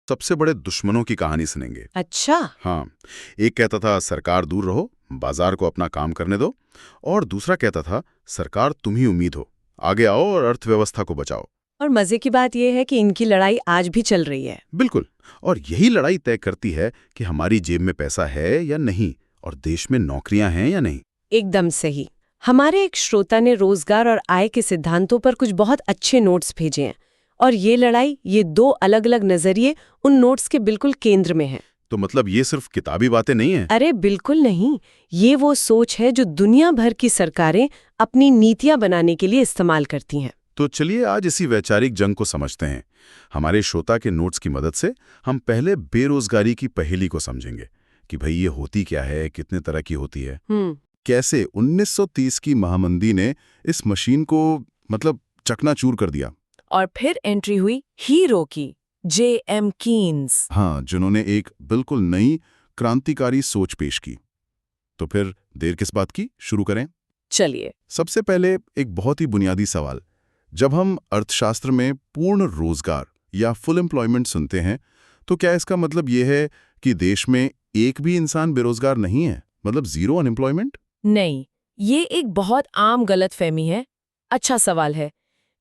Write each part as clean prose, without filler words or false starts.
सबसे बड़े दुश्मनों की कहानी सुनेंगे। अच्छा। हाँ, एक कहता था सरकार दूर रहो, बाजार को अपना काम करने दो, और दूसरा कहता था सरकार तुम ही उम्मीद हो, आगे आओ और अर्थव्यवस्था को बचाओ। और मजे की बात यह है कि इनकी लड़ाई आज भी चल रही है। बिल्कुल। और यही लड़ाई तय करती है कि हमारी जेब में पैसा है या नहीं, और देश में नौकरियां हैं या नहीं। एकदम सही। हमारे एक श्रोता ने रोजगार और आय के सिद्धांतों पर कुछ बहुत अच्छे नोट्स भेजे हैं, और ये लड़ाई, ये दो अलग अलग नजरिए उन नोट्स के बिल्कुल केंद्र में है। तो मतलब ये सिर्फ किताबी बातें नहीं हैं। अरे बिल्कुल नहीं, ये वो सोच है जो दुनिया भर की सरकारें अपनी नीतियां बनाने के लिए इस्तेमाल करती हैं। तो चलिए आज इसी वैचारिक जंग को समझते हैं। हमारे श्रोता के नोट्स की मदद से हम पहले बेरोजगारी की पहेली को समझेंगे कि भाई ये होती क्या है, कितने तरह की होती है, कैसे 1930 की महामंदी ने इस मशीन को मतलब चकनाचूर कर दिया। और फिर एंट्री हुई हीरो की, J.M. कीन्स। हाँ, जिन्होंने एक बिल्कुल नई क्रांतिकारी सोच पेश की। तो फिर देर किस बात की, शुरू करें। चलिए। सबसे पहले एक बहुत ही बुनियादी सवाल। जब हम अर्थशास्त्र में पूर्ण रोजगार या फुल एम्प्लॉयमेंट सुनते हैं, तो क्या इसका मतलब ये है कि देश में एक भी इंसान बेरोजगार नहीं है, मतलब जीरो अनएम्प्लॉयमेंट? नहीं, ये एक बहुत आम गलतफहमी है। अच्छा सवाल है।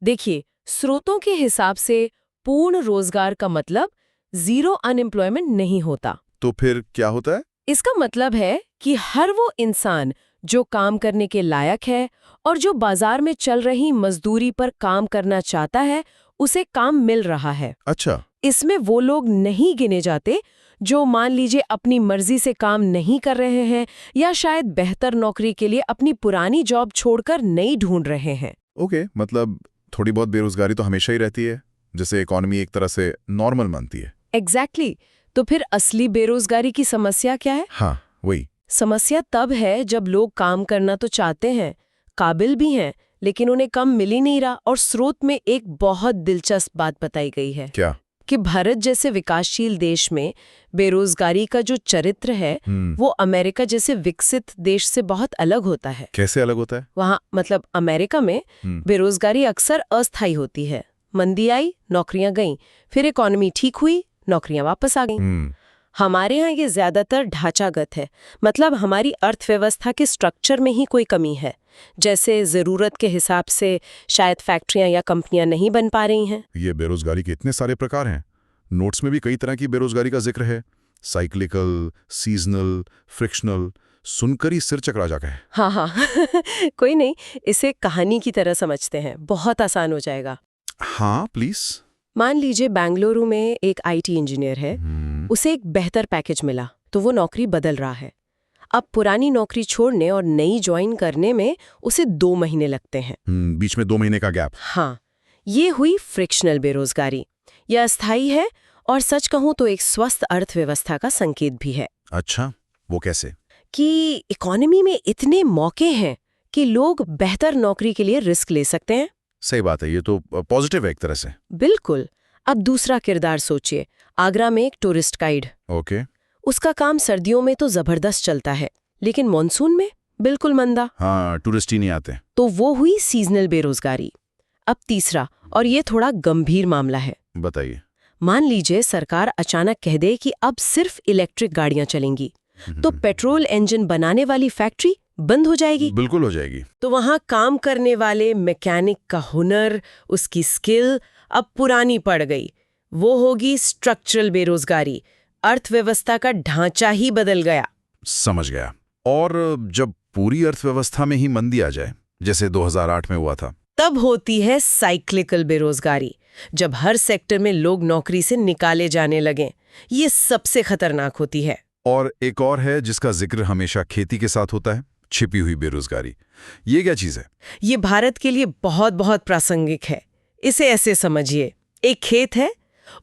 देखिए, स्रोतों के हिसाब से पूर्ण रोजगार का मतलब जीरो अनएम्प्लॉयमेंट नहीं होता। तो फिर क्या होता है? इसका मतलब है कि हर वो इंसान जो काम करने के लायक है और जो बाजार में चल रही मजदूरी पर काम करना चाहता है, उसे काम मिल रहा है। अच्छा। इसमें वो लोग नहीं गिने जाते जो मान लीजिए अपनी मर्जी से काम नहीं कर रहे हैं या शायद बेहतर नौकरी के लिए अपनी पुरानी जॉब छोड़कर नई ढूंढ रहे हैं। ओके, मतलब थोड़ी बहुत बेरोजगारी तो हमेशा ही रहती है, जिसे इकोनॉमी एक तरह से नॉर्मल मानती है। एग्जैक्टली। तो फिर असली बेरोजगारी की समस्या क्या है? हाँ, वही। समस्या तब है जब लोग काम करना तो चाहते हैं, काबिल भी हैं, लेकिन उन्हें काम मिल ही नहीं रहा। और स्रोत में एक बहुत दिलचस्प बात बताई गई है। क्या? कि भारत जैसे विकासशील देश में बेरोजगारी का जो चरित्र है वो अमेरिका जैसे विकसित देश से बहुत अलग होता है। कैसे अलग होता है? वहाँ मतलब अमेरिका में बेरोजगारी अक्सर अस्थायी होती है। मंदी आई, नौकरियां गईं, फिर इकोनॉमी ठीक हुई, नौकरियां वापस आ गईं। हमारे यहाँ ये ज्यादातर ढांचागत है, मतलब हमारी अर्थव्यवस्था के स्ट्रक्चर में ही कोई कमी है। जैसे जरूरत के हिसाब से शायद फैक्ट्रियां या कंपनियां नहीं बन पा रही हैं। ये बेरोजगारी के इतने सारे प्रकार हैं। नोट्स में भी कई तरह की बेरोजगारी का जिक्र है। Cyclical, seasonal, frictional. सुनकर ही सिर चकरा जाता है। हाँ हाँ कोई नहीं, इसे कहानी की तरह समझते हैं, बहुत आसान हो जाएगा। हाँ प्लीज। मान लीजिए बेंगलुरु में एक आईटी इंजीनियर है, उसे एक बेहतर पैकेज मिला तो वो नौकरी बदल रहा है। अब पुरानी नौकरी छोड़ने और नई ज्वाइन करने में उसे 2 महीने लगते हैं। बीच में 2 महीने का गैप। हाँ, ये हुई फ्रिक्शनल बेरोजगारी। यह अस्थायी है और सच कहूं तो एक स्वस्थ अर्थव्यवस्था का संकेत भी है। अच्छा, वो कैसे? कि इकोनॉमी में इतने मौके हैं कि लोग बेहतर नौकरी के लिए रिस्क ले सकते हैं। सही बात है, ये तो पॉजिटिव है एक तरह से। बिल्कुल। अब दूसरा किरदार सोचिए। आगरा में एक टूरिस्ट गाइड। ओके। उसका काम सर्दियों में तो जबरदस्त चलता है, लेकिन मॉनसून में बिल्कुल मंदा। हाँ, टूरिस्ट ही नहीं आते। तो वो हुई सीजनल बेरोजगारी। अब तीसरा, और ये थोड़ा गंभीर मामला है। बताइए। मान लीजिए सरकार अचानक कह दे कि अब सिर्फ इलेक्ट्रिक गाड़ियां चलेंगी, तो पेट्रोल इंजन बनाने वाली फैक्ट्री बंद हो जाएगी। बिल्कुल हो जाएगी। तो वहां काम करने वाले मैकेनिक का हुनर, उसकी स्किल अब पुरानी पड़ गई। वो होगी स्ट्रक्चरल बेरोजगारी। अर्थव्यवस्था का ढांचा ही बदल गया। समझ गया। और जब पूरी अर्थव्यवस्था में ही मंदी आ जाए, जैसे 2008 में हुआ था, तब होती है साइक्लिकल बेरोजगारी, जब हर सेक्टर में लोग नौकरी से निकाले जाने लगें। ये सबसे खतरनाक होती है। और एक और है जिसका जिक्र हमेशा खेती के साथ होता है, छिपी हुई बेरोजगारी। ये क्या चीज है? ये भारत के लिए बहुत बहुत प्रासंगिक है। इसे ऐसे समझिए, एक खेत है,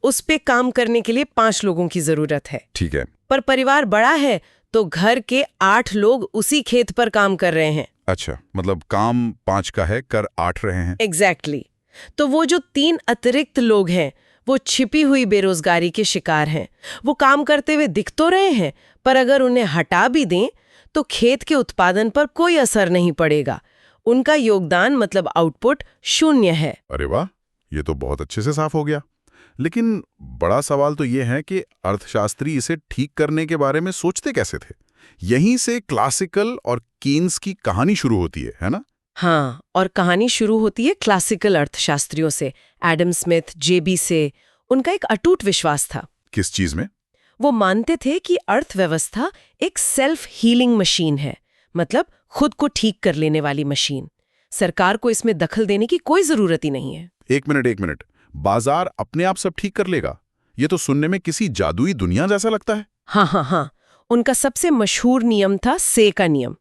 उस पे काम करने के लिए 5 लोगों की जरूरत है। ठीक है। पर परिवार बड़ा है तो घर के 8 लोग उसी खेत पर काम कर रहे हैं। अच्छा, मतलब काम 5 का है, कर 8 रहे हैं। एग्जैक्टली। तो वो जो 3 अतिरिक्त लोग हैं, वो छिपी हुई बेरोजगारी के शिकार हैं। वो काम करते हुए दिख तो रहे हैं, पर अगर उन्हें हटा भी दें तो खेत के उत्पादन पर कोई असर नहीं पड़ेगा। उनका योगदान मतलब आउटपुट 0 है। अरे वाह, ये तो बहुत अच्छे से साफ हो गया। लेकिन बड़ा सवाल तो ये है कि अर्थशास्त्री इसे ठीक करने के बारे में सोचते कैसे थे। यहीं से क्लासिकल और कीन्स की कहानी शुरू होती है ना? हाँ, और कहानी शुरू होती है क्लासिकल अर्थशास्त्रियों से, एडम स्मिथ, जेबी से। उनका एक अटूट विश्वास था। किस चीज में? वो मानते थे कि अर्थव्यवस्था एक सेल्फ हीलिंग मशीन है, मतलब खुद को ठीक कर लेने वाली मशीन। सरकार को इसमें दखल देने की कोई जरूरत ही नहीं है। एक मिनट, बाजार अपने आप सब ठीक कर लेगा? ये तो सुनने में किसी जादुई दुनिया जैसा लगता है। हाँ। उनका सबसे मशहूर नियम था से का नियम।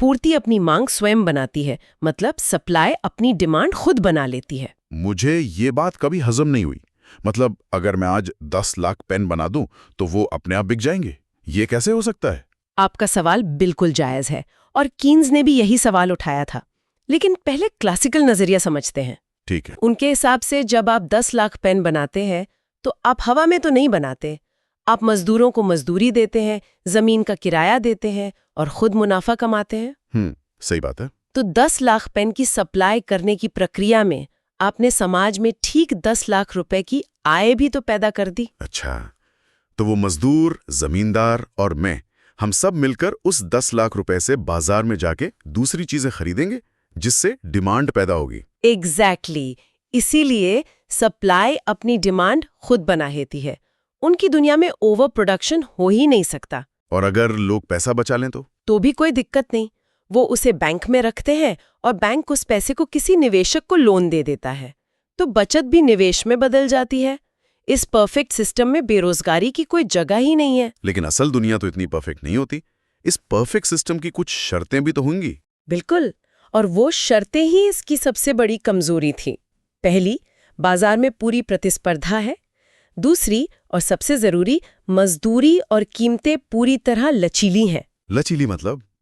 पूर्ति अपनी मांग स्वयं बनाती है, मतलब सप्लाई अपनी डिमांड खुद बना लेती है। मुझे ये बात कभी हजम नहीं हुई। मतलब अगर मैं आज 10 लाख पेन बना दूं तो वो अपने आप बिक जाएंगे? ये कैसे हो सकता है? आपका सवाल बिल्कुल जायज है, और कीन्स ने भी यही सवाल उठाया था। लेकिन पहले क्लासिकल नजरिया समझते हैं। ठीक है। उनके हिसाब से जब आप 10 लाख पेन बनाते हैं तो आप हवा में तो नहीं बनाते। आप मजदूरों को मजदूरी देते हैं, जमीन का किराया देते हैं और खुद मुनाफा कमाते हैं। सही बात है। तो 10 लाख पेन की सप्लाई करने की प्रक्रिया में आपने समाज में ठीक 10 लाख रुपए की आय भी तो पैदा कर दी। अच्छा, तो वो मजदूर, जमींदार और मैं, हम सब मिलकर उस 10 लाख रुपए से बाजार में जाके दूसरी चीजें खरीदेंगे, जिससे डिमांड पैदा होगी। एग्जैक्टली। इसीलिए सप्लाई अपनी डिमांड खुद बना लेती है। उनकी दुनिया में ओवर प्रोडक्शन हो ही नहीं सकता। और अगर लोग पैसा बचा लें तो भी कोई दिक्कत नहीं। वो उसे बैंक में रखते हैं और बैंक उस पैसे को किसी निवेशक को लोन दे देता है, तो बचत भी निवेश में बदल जाती है। इस परफेक्ट सिस्टम में बेरोजगारी की कोई जगह ही नहीं है। लेकिन असल दुनिया तो इतनी परफेक्ट नहीं होती। इस परफेक्ट सिस्टम की कुछ शर्तें भी तो होंगी। बिल्कुल, और वो शर्तें ही इसकी सबसे बड़ी कमजोरी थी। पहली, बाजार में पूरी प्रतिस्पर्धा है। दूसरी और सबसे जरूरी, मजदूरी और कीमतें पूरी तरह लचीली हैं। लचीली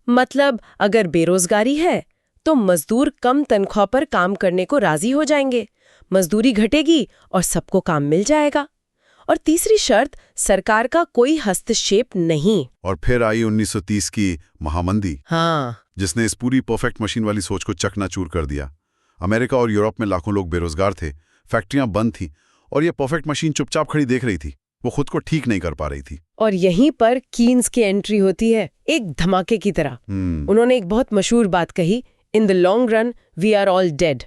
मतलब अगर बेरोजगारी है तो मजदूर कम तनख्वाह पर काम करने को राजी हो जाएंगे, मजदूरी घटेगी और सबको काम मिल जाएगा। और तीसरी शर्त, सरकार का कोई हस्तक्षेप नहीं। और फिर आई 1930 की महामंदी, हाँ, जिसने इस पूरी परफेक्ट मशीन वाली सोच को चकनाचूर कर दिया। अमेरिका और यूरोप में लाखों लोग बेरोजगार थे, फैक्ट्रियां बंद थी और ये परफेक्ट मशीन चुपचाप खड़ी देख रही थी। वो खुद को ठीक नहीं कर पा रही थी। और यहीं पर कीन्स की एंट्री होती है, एक धमाके की तरह। उन्होंने एक बहुत मशहूर बात कही, in the long run we are all dead.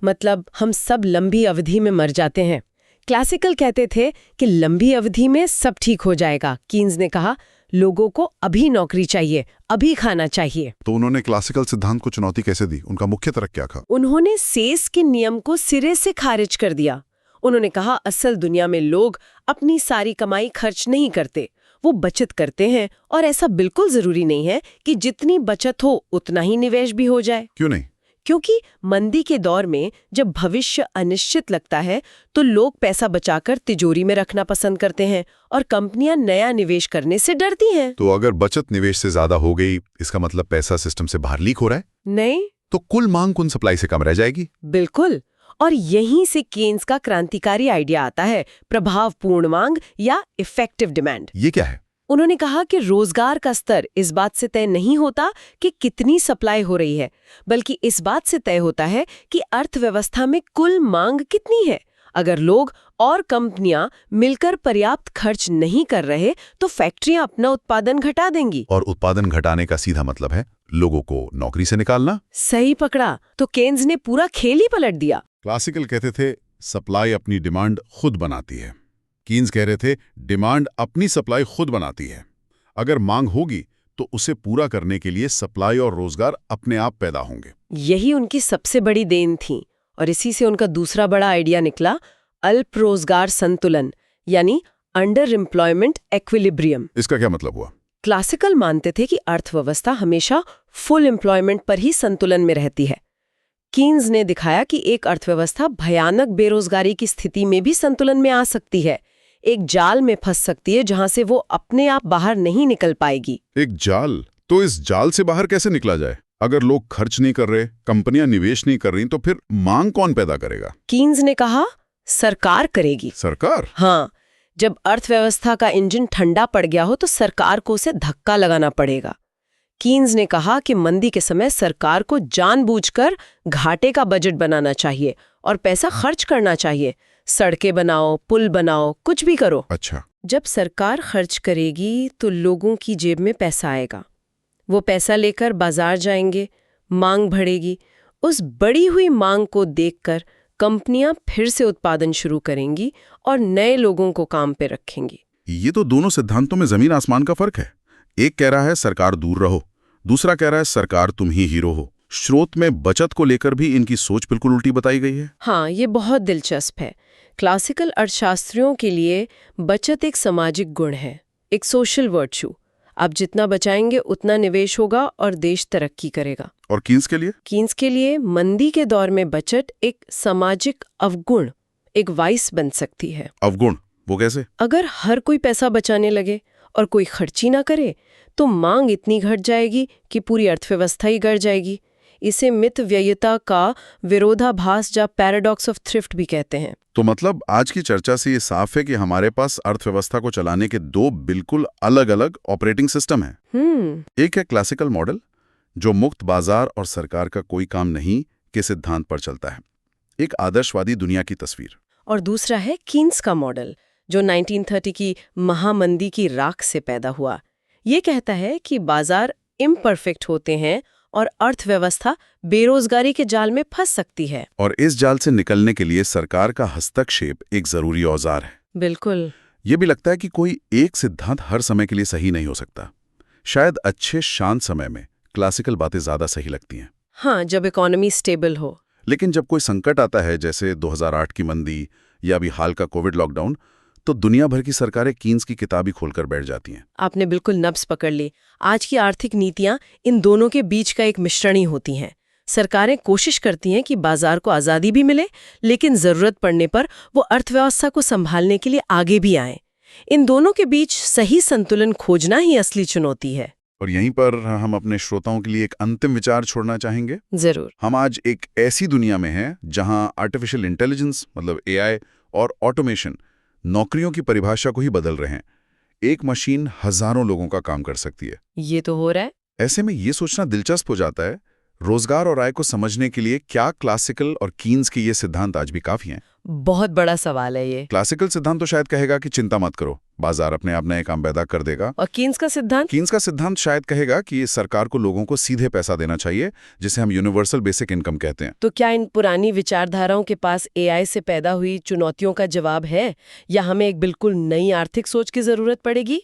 मतलब हम सब लंबी अवधि में मर जाते हैं। क्लासिकल कहते थे कि लंबी अवधि में सब ठीक हो जाएगा। कीन्स ने कहा लोगों को अभी नौकरी चाहिए, अभी खाना चाहिए। तो उन्होंने क्लासिकल सिद्धांत को चुनौती कैसे दी? उनका मुख्य तर्क क्या था? उन्होंने सेस के नियम को सिरे से खारिज कर दिया। उन्होंने कहा असल दुनिया में लोग अपनी सारी कमाई खर्च नहीं करते, वो बचत करते हैं, और ऐसा बिल्कुल जरूरी नहीं है कि जितनी बचत हो उतना ही निवेश भी हो जाए। क्यों नहीं? क्योंकि मंदी के दौर में जब भविष्य अनिश्चित लगता है तो लोग पैसा बचाकर तिजोरी में रखना पसंद करते हैं और कंपनियां नया निवेश करने से डरती हैं। तो अगर बचत निवेश से ज्यादा हो गई, इसका मतलब पैसा सिस्टम से बाहर लीक हो रहा है? नहीं। तो कुल मांग कुल सप्लाई से कम रह जाएगी। बिल्कुल। और यहीं से केन्स का क्रांतिकारी आइडिया आता है, प्रभावपूर्ण मांग या इफेक्टिव डिमांड। ये क्या है? उन्होंने कहा कि रोजगार का स्तर इस बात से तय नहीं होता कि कितनी सप्लाई हो रही है, बल्कि इस बात से तय होता है कि अर्थव्यवस्था में कुल मांग कितनी है। अगर लोग और कंपनियां मिलकर पर्याप्त खर्च नहीं कर रहे तो फैक्ट्रियां अपना उत्पादन घटा देंगी। और उत्पादन घटाने का सीधा मतलब है लोगों को नौकरी से निकालना। सही पकड़ा। तो केन्स ने पूरा खेल ही पलट दिया। क्लासिकल कहते थे सप्लाई अपनी डिमांड खुद बनाती है। कीन्स कह रहे थे डिमांड अपनी सप्लाई खुद बनाती है। अगर मांग होगी तो उसे पूरा करने के लिए सप्लाई और रोजगार अपने आप पैदा होंगे। यही उनकी सबसे बड़ी देन थी। और इसी से उनका दूसरा बड़ा आइडिया निकला, अल्प रोजगार संतुलन, यानी अंडर एम्प्लॉयमेंट एक्विलिब्रियम। इसका क्या मतलब हुआ? क्लासिकल मानते थे कि अर्थव्यवस्था हमेशा फुल एम्प्लॉयमेंट पर ही संतुलन में रहती है। कीन्स ने दिखाया कि एक अर्थव्यवस्था भयानक बेरोजगारी की स्थिति में भी संतुलन में आ सकती है, एक जाल में फंस सकती है जहां से वो अपने आप बाहर नहीं निकल पाएगी। एक जाल? तो इस जाल से बाहर कैसे निकला जाए? अगर लोग खर्च नहीं कर रहे, कंपनियां निवेश नहीं कर रही, तो फिर मांग कौन पैदा करेगा? कीन्स ने कहा सरकार करेगी। सरकार? हाँ, जब अर्थव्यवस्था का इंजन ठंडा पड़ गया हो तो सरकार को उसे धक्का लगाना पड़ेगा। कीन्स ने कहा कि मंदी के समय सरकार को जानबूझकर घाटे का बजट बनाना चाहिए और पैसा खर्च करना चाहिए, सड़कें बनाओ, पुल बनाओ, कुछ भी करो। अच्छा। जब सरकार खर्च करेगी तो लोगों की जेब में पैसा आएगा। वो पैसा लेकर बाजार जाएंगे, मांग बढ़ेगी। उस बढ़ी हुई मांग को देखकर कंपनियां फिर से उत्पादन शुरू करेंगी और नए लोगों को काम पे रखेंगी। ये तो दोनों सिद्धांतों में जमीन आसमान का फर्क है। एक कह रहा है सरकार दूर रहो, दूसरा कह रहा है सरकार तुम ही हीरो हो। स्रोत में बचत को लेकर भी इनकी सोच बिल्कुल उल्टी बताई गई है। हाँ, ये बहुत दिलचस्प है। क्लासिकल अर्थशास्त्रियों के लिए बचत एक सामाजिक गुण है, एक सोशल वर्च्यू। आप जितना बचाएंगे उतना निवेश होगा और देश तरक्की करेगा। और कीन्स के लिए? कीन्स के लिए मंदी के दौर में बचत एक सामाजिक अवगुण, एक वाइस बन सकती है। अवगुण? वो कैसे? अगर हर कोई पैसा बचाने लगे और कोई खर्ची ना करे तो मांग इतनी घट जाएगी कि पूरी अर्थव्यवस्था ही गिर जाएगी। इसे मितव्ययिता का विरोधाभास या पैराडॉक्स ऑफ थ्रिफ्ट भी कहते हैं। तो मतलब आज की चर्चा से ये साफ है कि हमारे पास अर्थव्यवस्था को चलाने के दो बिल्कुल अलग-अलग ऑपरेटिंग सिस्टम हैं। एक है क्लासिकल मॉडल, जो मुक्त बाजार और सरकार का कोई काम नहीं के सिद्धांत पर चलता है, एक आदर्शवादी दुनिया की तस्वीर। और दूसरा है कीन्स का मॉडल, जो 1930 की महामंदी की राख से पैदा हुआ। ये कहता है कि बाजार इम्परफेक्ट होते हैं और अर्थव्यवस्था बेरोजगारी के जाल में फंस सकती है। और इस जाल से निकलने के लिए सरकार का हस्तक्षेप एक जरूरी औजार है। बिल्कुल। ये भी लगता है कि कोई एक सिद्धांत हर समय के लिए सही नहीं हो सकता। शायद अच्छे शांत समय में क्लासिकल बातें ज्यादा सही लगती हैं। हाँ, जब इकोनॉमी स्टेबल हो। लेकिन जब कोई संकट आता है, जैसे 2008 की मंदी या अभी हाल का कोविड लॉकडाउन, तो दुनिया भर की सरकारें कीन्स की किताब ही खोलकर बैठ जाती हैं। आपने बिल्कुल नब्ज पकड़ ली। आज की आर्थिक नीतियां इन दोनों के बीच का एक मिश्रण ही होती हैं। सरकारें कोशिश करती हैं कि बाजार को आज़ादी भी मिले, लेकिन ज़रूरत पड़ने पर वो अर्थव्यवस्था को संभालने के लिए आगे भी आएं। इन दोनों के बीच सही संतुलन खोजना ही असली चुनौती है। और यहीं पर हम अपने श्रोताओं के लिए एक अंतिम विचार छोड़ना चाहेंगे। जरूर। हम आज एक ऐसी दुनिया में हैं जहां आर्टिफिशियल इंटेलिजेंस मतलब एआई और ऑटोमेशन नौकरियों की परिभाषा को ही बदल रहे हैं। एक मशीन हजारों लोगों का काम कर सकती है। ये तो हो रहा है। ऐसे में ये सोचना दिलचस्प हो जाता है, रोजगार और आय को समझने के लिए क्या क्लासिकल और कीन्स के ये सिद्धांत आज भी काफी हैं? बहुत बड़ा सवाल है ये। क्लासिकल सिद्धांत तो शायद कहेगा कि चिंता मत करो, बाजार अपने आप नए काम पैदा कर देगा। और कीन्स का सिद्धांत? कीन्स का सिद्धांत शायद कहेगा कि सरकार को लोगों को सीधे पैसा देना चाहिए, जिसे हम यूनिवर्सल बेसिक इनकम कहते हैं। तो क्या इन पुरानी विचारधाराओं के पास एआई से पैदा हुई चुनौतियों का जवाब है, या हमें एक बिल्कुल नई आर्थिक सोच की जरूरत पड़ेगी?